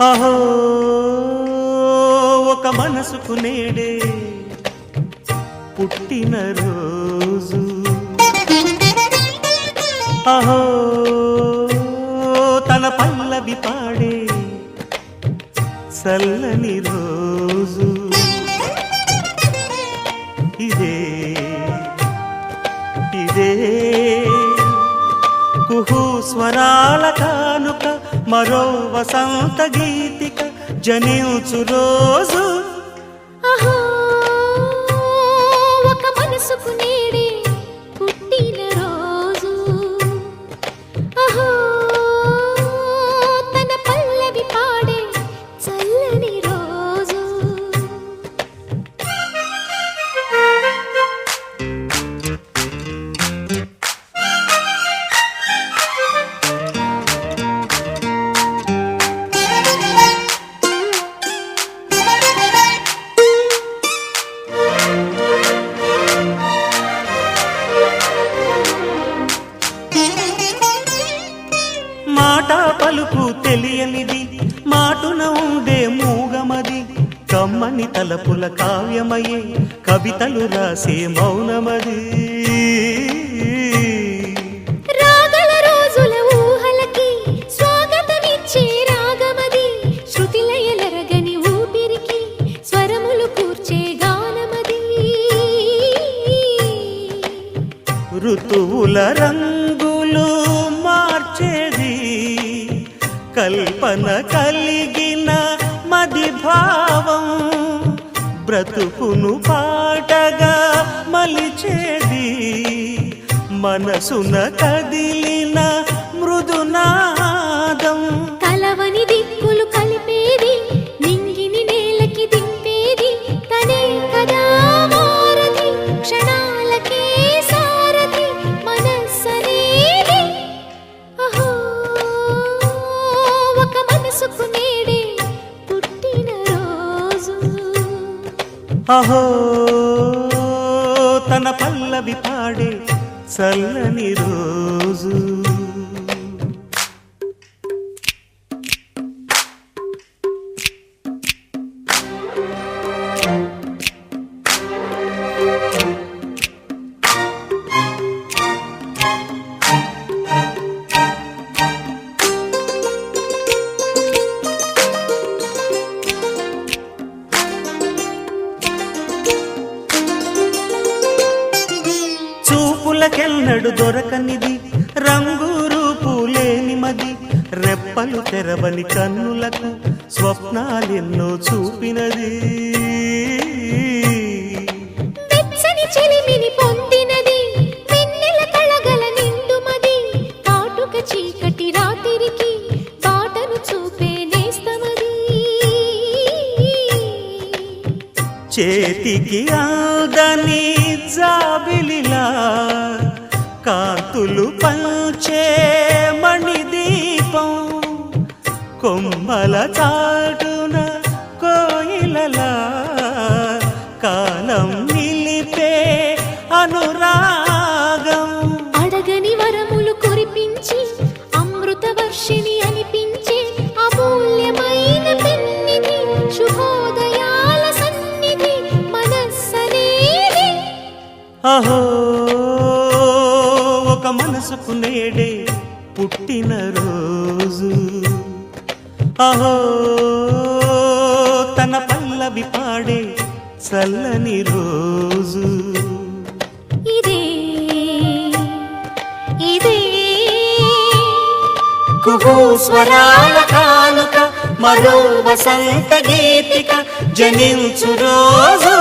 అహో ఒక మనసుకు నేడే పుట్టిన రోజు, అహో తన పల్లవి పాడే చల్లని రోజు. ఇదే ఇదే కుహు స్వరాల కానుక, మరో వసంత గీతిక జనించు రోజు. అహో ఒక మనసుకు నేడే పుట్టిన రోజు, అహో తన పల్లవి పాడే చల్లని రోజు. మాట పలుకు తెలియనిది, మాటున ఉండే మూగమది, కమ్మని తలపుల కావ్యమయే కవితలు రాసే మౌనమది. రాగల రోజుల ఊహలకి స్వాగతమిచ్చే రాగమది, శృతిలయలరగని ఊపిరికి స్వరములు కూర్చే గానమది. ఋతువుల రంగులు మార్చేది, కల్పన కలిగిన మది భావం, బ్రతుకును పాటగా మలిచేది, మనసున కదిలిన మృదునాదం. కలవని దిక్కులు కలిపేది, నింగిని నేలకి దింపేది, తనే కదా వారధి, క్షణాలకే సారథి మనస్సనేది. అహో ఒక మనసుకు నేడే పుట్టిన రోజు, అహో తన పల్లవి పాడే చల్లని రోజు. చూపులకెన్నడు దొరకనిది, రంగు రూపు లేని మది, రెప్పలు తెరవని కన్నులకు స్వప్నాలెన్నో చూపినది. వెచ్చని చెలిమిని పొందినది, వెన్నెల కళగల నిండుమది, కాటుక చీకటి రాత్రికి బాటను చూపే నేస్తమది. చేతికి ఆదని జాబిలిలా కాంతులు పంచే మణిదీపం, కొమ్మల చాటున కోయిలలా కాలం నిలిపే అనురాగం. అడగని వరములు కురిపించి అమృత వర్షిణి అనిపించే అమూల్యమైన పెన్నిధి, శుభోదయాల సన్నిధి మనస్సనేది. అహో ఒక మనసుకు నేడే పుట్టిన రోజు, అహో తన పల్లవి పాడే చల్లని రోజు. ఇదే ఇదే కుహు స్వరాల కానుక, మరో వసంత గీతిక జనించు రోజు.